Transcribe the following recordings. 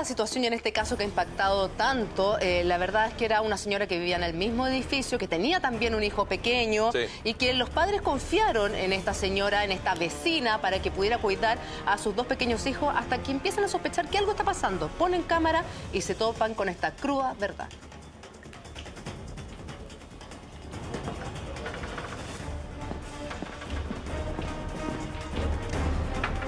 esta situación y en este caso que ha impactado tanto, la verdad es que era una señora que vivía en el mismo edificio, que tenía también un hijo pequeño y que los padres confiaron en esta señora, en esta vecina, para que pudiera cuidar a sus dos pequeños hijos hasta que empiezan a sospechar que algo está pasando. Ponen cámara y se topan con esta cruda verdad.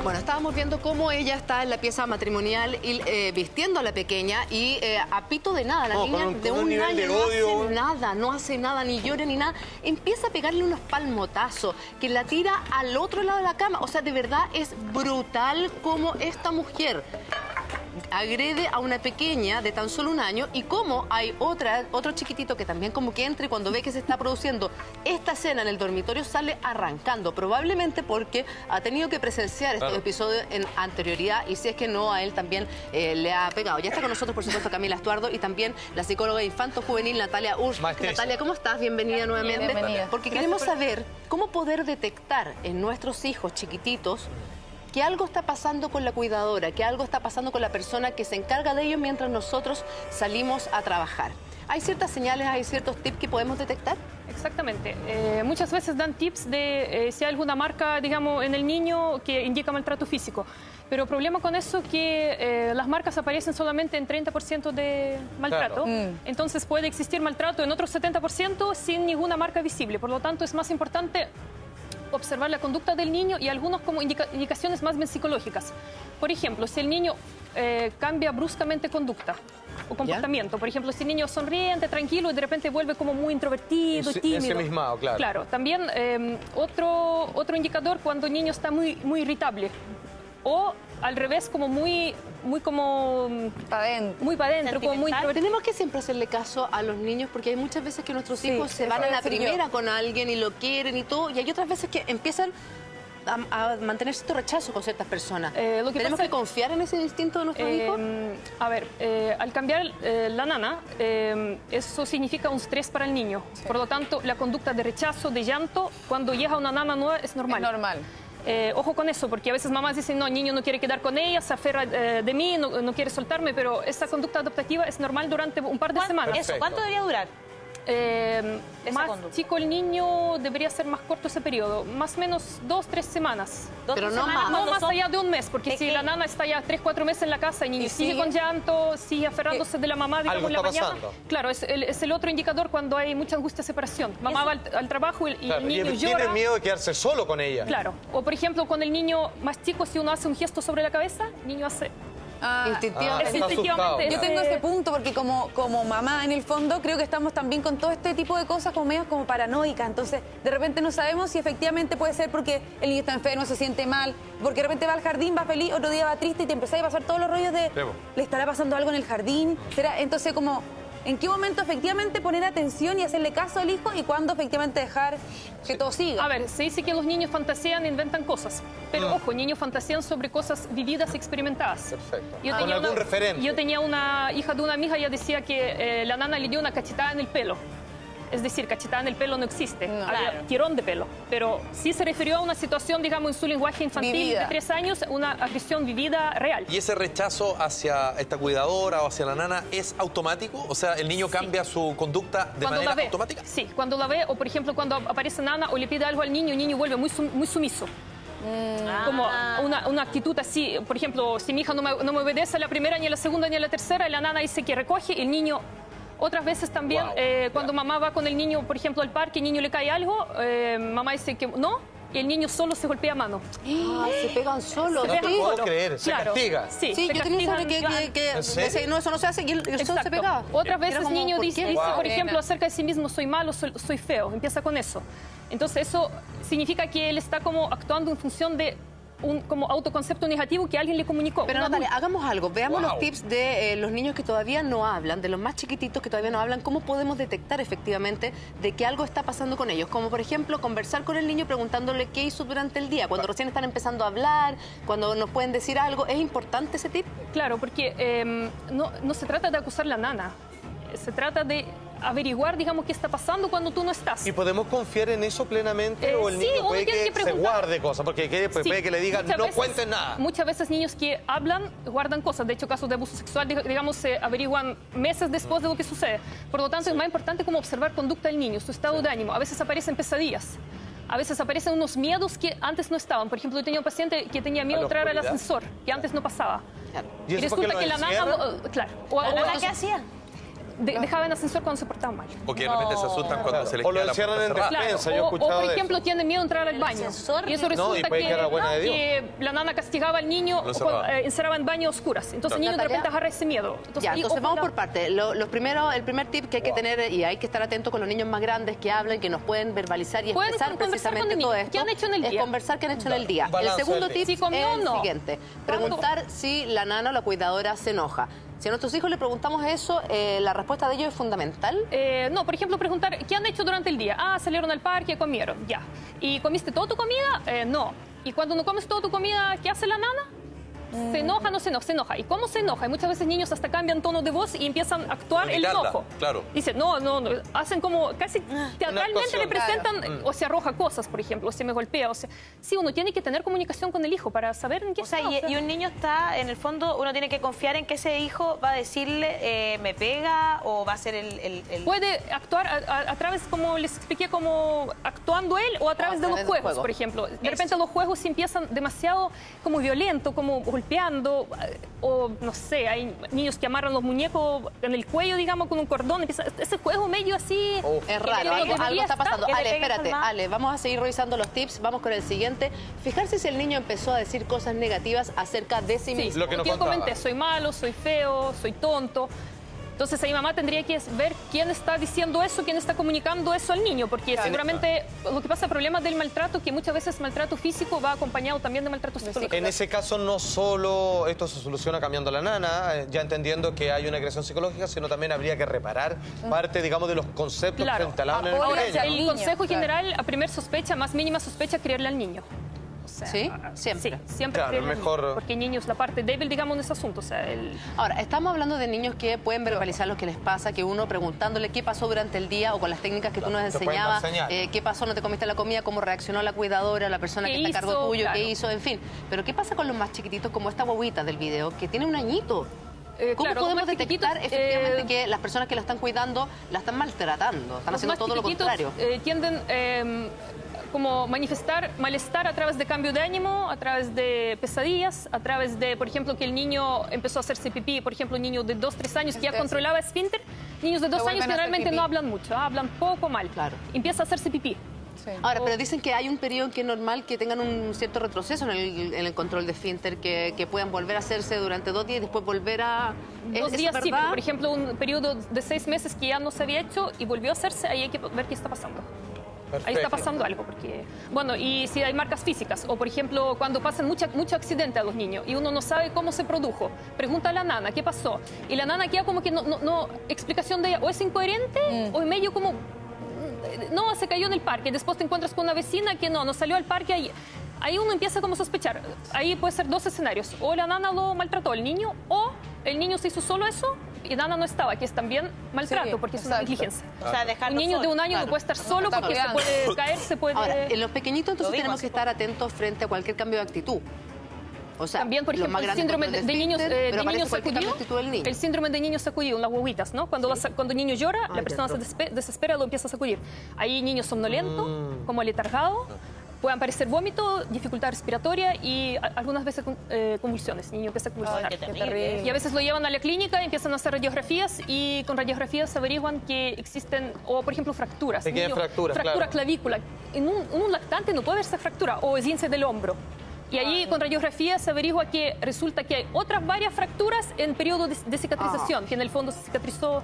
Bueno, estábamos viendo cómo ella está en la pieza matrimonial y, vistiendo a la pequeña y a pito de nada. La niña de un año no hace nada, ni llora ni nada. Empieza a pegarle unos palmotazos que la tira al otro lado de la cama. O sea, de verdad es brutal cómo esta mujer agrede a una pequeña de tan solo un año y cómo hay otro chiquitito que también como que entra y cuando ve que se está produciendo esta escena en el dormitorio sale arrancando, probablemente porque ha tenido que presenciar estos episodios en anterioridad y si es que no, a él también le ha pegado. Ya está con nosotros, por supuesto, Camila Estuardo y también la psicóloga infanto-juvenil Natalia Ursch. Natalia, ¿cómo estás? Bienvenida nuevamente. Bienvenida. Porque queremos saber cómo poder detectar en nuestros hijos chiquititos que algo está pasando con la cuidadora, que algo está pasando con la persona que se encarga de ellos mientras nosotros salimos a trabajar. ¿Hay ciertas señales, hay ciertos tips que podemos detectar? Exactamente. Muchas veces dan tips de si hay alguna marca, digamos, en el niño que indica maltrato físico. Pero el problema con eso es que las marcas aparecen solamente en 30% de maltrato. Entonces puede existir maltrato en otro 70% sin ninguna marca visible. Por lo tanto, es más importante observar la conducta del niño y algunos como indicaciones más bien psicológicas. Por ejemplo, si el niño cambia bruscamente conducta o comportamiento. Por ejemplo, si el niño es sonriente, tranquilo y de repente vuelve como muy introvertido, tímido. Ensimismado, claro. Claro, también otro indicador cuando el niño está muy irritable. O al revés, como muy como para adentro. Muy para adentro, como muy introvertido. Tenemos que siempre hacerle caso a los niños porque hay muchas veces que nuestros hijos se van a la primera con alguien y lo quieren y todo, y hay otras veces que empiezan a mantener cierto rechazo con ciertas personas. ¿Tenemos que confiar en ese instinto de nuestros hijos? A ver, al cambiar la nana, eso significa un estrés para el niño. Por lo tanto, la conducta de rechazo, de llanto, cuando llega una nana nueva es normal. Es normal. Ojo con eso, porque a veces mamás dicen, no, el niño no quiere quedar con ella, se aferra de mí, no quiere soltarme, pero esa conducta adaptativa es normal durante un par de semanas. Eso, ¿cuánto debería durar? Más chico el niño debería ser más corto ese periodo, más o menos 2-3 semanas. Pero no más. No más allá de un mes, porque si la nana está ya 3-4 meses en la casa y el niño sigue con llanto, sigue aferrándose de la mamá, digamos, en la mañana. Claro, es el otro indicador cuando hay mucha angustia de separación. Mamá va al trabajo y el niño llora. Tiene miedo de quedarse solo con ella. Claro. O por ejemplo, con el niño más chico, si uno hace un gesto sobre la cabeza, el niño hace... Instintivamente. Yo tengo ese punto porque como mamá, en el fondo, creo que estamos también con todo este tipo de cosas como medias como paranoicas. Entonces, de repente no sabemos si efectivamente puede ser porque el niño está enfermo, se siente mal, porque de repente va al jardín, va feliz, otro día va triste y te empiezas a pasar todos los rollos de ¿le estará pasando algo en el jardín? ¿Será? Entonces, como... ¿en qué momento efectivamente poner atención y hacerle caso al hijo y cuándo efectivamente dejar que todo siga? A ver, se dice que los niños fantasean e inventan cosas, pero ojo, niños fantasean sobre cosas vividas y experimentadas. Perfecto. Con algún referente. Yo tenía una hija de una amiga, ella decía que la nana le dio una cachetada en el pelo. Es decir, cachetada en el pelo no existe, había tirón de pelo. Pero sí se refirió a una situación, digamos, en su lenguaje infantil de 3 años, una agresión vivida real. ¿Y ese rechazo hacia esta cuidadora o hacia la nana es automático? O sea, ¿el niño cambia su conducta de manera automática? Sí, cuando la ve, o por ejemplo, cuando aparece nana o le pide algo al niño, el niño vuelve muy sumiso. Como una actitud así, por ejemplo, si mi hija no me obedece a la primera, ni a la segunda, ni a la tercera, la nana dice que recoge, el niño... Otras veces también, cuando mamá va con el niño, por ejemplo, al parque, el niño le cae algo, mamá dice que no, y el niño solo se golpea a mano. Se pegan solos. No te puedo creer, se castiga. Sí, yo tenía que decía, no, eso no se hace, y el solo se pegaba. Otras veces el niño dice, por ejemplo, acerca de sí mismo, soy malo, soy feo, empieza con eso. Entonces eso significa que él está como actuando en función de un como autoconcepto negativo que alguien le comunicó. Pero Natalia, hagamos algo. Veamos los tips de los niños que todavía no hablan, de los más chiquititos que todavía no hablan, cómo podemos detectar efectivamente de que algo está pasando con ellos. Como por ejemplo, conversar con el niño preguntándole qué hizo durante el día, cuando recién están empezando a hablar, cuando nos pueden decir algo. ¿Es importante ese tip? Claro, porque no se trata de acusar a la nana. Se trata de averiguar, digamos, qué está pasando cuando tú no estás. ¿Y podemos confiar en eso plenamente o el niño puede que se guarde cosas? Porque puede que le digan, no cuenten nada. Muchas veces niños que hablan, guardan cosas. De hecho, casos de abuso sexual, digamos, se averiguan meses después de lo que sucede. Por lo tanto, es más importante como observar conducta del niño, su estado de ánimo. A veces aparecen pesadillas. A veces aparecen unos miedos que antes no estaban. Por ejemplo, yo tenía un paciente que tenía miedo de entrar al ascensor, que antes no pasaba. Claro. Y resulta que la nana... Claro. ¿Qué hacía? Dejaban el ascensor cuando se portaban mal. O que de repente se asustan cuando se les o lo queda la encierran puerta en cerrada. despensa, yo he O, escuchado por ejemplo, tienen miedo de entrar al baño. Y eso resulta que la nana castigaba al niño, encerraba en baño a oscuras. Entonces el niño de repente agarra ese miedo. Entonces vamos por parte. El primer tip que hay que tener, y hay que estar atento con los niños más grandes que hablan, que nos pueden verbalizar y expresar precisamente todo esto. ¿Qué han hecho en el día? Es conversar qué han hecho en el día. El segundo tip es el siguiente. Preguntar si la nana o la cuidadora se enoja. Si a nuestros hijos le preguntamos eso, la respuesta de ellos es fundamental. No, por ejemplo, preguntar, ¿qué han hecho durante el día? Ah, salieron al parque, comieron, ya. ¿Y comiste toda tu comida? No. ¿Y cuando no comes toda tu comida, qué hace la nana? ¿Se enoja o no se enoja? Se enoja. ¿Y cómo se enoja? Y muchas veces niños hasta cambian tono de voz y empiezan a actuar el enojo. Claro. Dicen, no, hacen como casi teatralmente le presentan, o se arroja cosas, por ejemplo, o se me golpea. O sea, sí, uno tiene que tener comunicación con el hijo para saber en qué está. Y un niño está, en el fondo, uno tiene que confiar en que ese hijo va a decirle, me pega, o va a ser el... Puede actuar a través, como les expliqué, como actuando él, o a través de los juegos, por ejemplo. De repente los juegos empiezan demasiado como violento, como golpeando, o no sé, hay niños que amarran los muñecos en el cuello, digamos, con un cordón. Ese juego medio así... Es raro, algo está pasando. Ale, espérate, Ale, vamos a seguir revisando los tips. Vamos con el siguiente. Fijarse si el niño empezó a decir cosas negativas acerca de sí mismo. Lo que yo comenté, soy malo, soy feo, soy tonto. Entonces ahí mamá tendría que ver quién está diciendo eso, quién está comunicando eso al niño, porque seguramente lo que pasa, el problema del maltrato, que muchas veces maltrato físico va acompañado también de maltrato psicológico. En ese caso no solo esto se soluciona cambiando a la nana, ya entendiendo que hay una agresión psicológica, sino también habría que reparar parte, digamos, de los conceptos que instalaban en el pequeño. El consejo general, a primer sospecha, más mínima sospecha, creerle al niño. O sea, ¿sí? Siempre. Sí, siempre. Claro, mejor... Porque niños, la parte débil, digamos, en ese asunto. O sea, Ahora, estamos hablando de niños que pueden verbalizar lo que les pasa, que uno preguntándole qué pasó durante el día o con las técnicas que tú nos enseñabas, qué pasó, no te comiste la comida, cómo reaccionó la cuidadora, la persona que está a cargo tuyo, qué hizo, en fin. Pero ¿qué pasa con los más chiquititos, como esta guaguita del video, que tiene un añito? ¿Cómo podemos detectar efectivamente que las personas que la están cuidando la están maltratando? Están haciendo todo lo contrario. Tienden... como manifestar malestar a través de cambio de ánimo, a través de pesadillas, a través de, por ejemplo, que el niño empezó a hacerse pipí, por ejemplo, un niño de 2, 3 años que ya controlaba esfínter. Niños de 2 años generalmente no hablan mucho, hablan poco, mal. Claro. Empieza a hacerse pipí. Sí. Ahora, pero dicen que hay un periodo en que es normal que tengan un cierto retroceso en el control de esfínter, que puedan volver a hacerse durante 2 días y después volver a... 2 días sí, pero por ejemplo, un periodo de 6 meses que ya no se había hecho y volvió a hacerse, ahí hay que ver qué está pasando. Perfecto. Ahí está pasando algo, porque... Bueno, y si hay marcas físicas, o por ejemplo, cuando pasan mucho accidente a los niños y uno no sabe cómo se produjo, pregunta a la nana, ¿qué pasó? Y la nana queda como que no explicación de ella, o es incoherente, o es medio como... No, se cayó en el parque, después te encuentras con una vecina que no salió al parque, ahí uno empieza como a sospechar. Ahí puede ser 2 escenarios, o la nana lo maltrató al niño, o el niño se hizo solo eso y Nana no estaba, que es también maltrato, porque es una negligencia. O sea, dejarlo un niño solo, de 1 año no puede estar solo porque se puede caer, se puede... Ahora, en los pequeñitos entonces tenemos que estar atentos frente a cualquier cambio de actitud. O sea, también, por ejemplo, el síndrome de niños sacudido, el síndrome de niños sacudido, las guaguitas, ¿no? Cuando el niño llora, la persona se desespera, lo empieza a sacudir. Hay niños somnolentos, como aletargado, pueden aparecer vómito, dificultad respiratoria y algunas veces convulsiones, niños que se convulsionan. Y a veces lo llevan a la clínica y empiezan a hacer radiografías y con radiografías se averiguan que existen, o por ejemplo, fracturas. Fractura clavícula. En un lactante no puede haberse fractura, o esguince del hombro. Y ahí con radiografía se averigua que resulta que hay otras varias fracturas en periodo de cicatrización, que en el fondo se cicatrizó.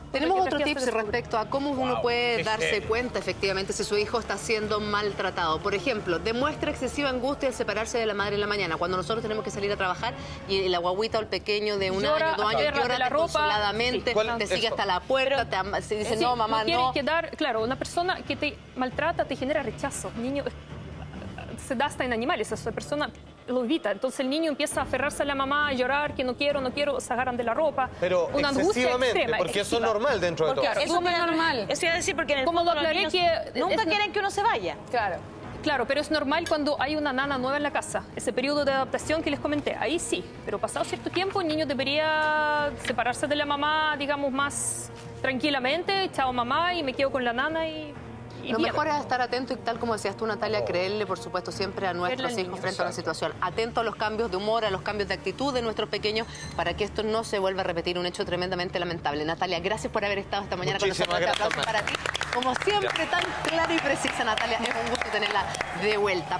Tenemos otro tips respecto a cómo uno puede darse cuenta efectivamente si su hijo está siendo maltratado. Por ejemplo, demuestra excesiva angustia al separarse de la madre en la mañana, cuando nosotros tenemos que salir a trabajar y la guaguita o el pequeño de 1 año, 2 años llora desconsoladamente, te sigue hasta la puerta, te dice no, mamá, no. Claro, una persona que te maltrata te genera rechazo. Niño se da hasta en animales, esa persona lo evita. Entonces el niño empieza a aferrarse a la mamá, a llorar, que no quiero, se agarran de la ropa. Pero una angustia extrema, porque eso es normal dentro de todo. Claro, eso es normal. Eso iba a decir, porque en el Como fondo lo los aclaré niños que nunca quieren que uno se vaya. Claro. Claro, pero es normal cuando hay una nana nueva en la casa. Ese periodo de adaptación que les comenté, ahí sí. Pero pasado cierto tiempo, el niño debería separarse de la mamá, digamos, más tranquilamente. Chao mamá, y me quedo con la nana y Lo mejor es estar atento y, tal como decías tú, Natalia, creerle, por supuesto, siempre a nuestros hijos niño, frente a una situación. Atento a los cambios de humor, a los cambios de actitud de nuestros pequeños, para que esto no se vuelva a repetir, un hecho tremendamente lamentable. Natalia, gracias por haber estado esta mañana con nosotros. Muchísimas Aplausos para ti. Como siempre, tan clara y precisa, Natalia. Es un gusto tenerla de vuelta.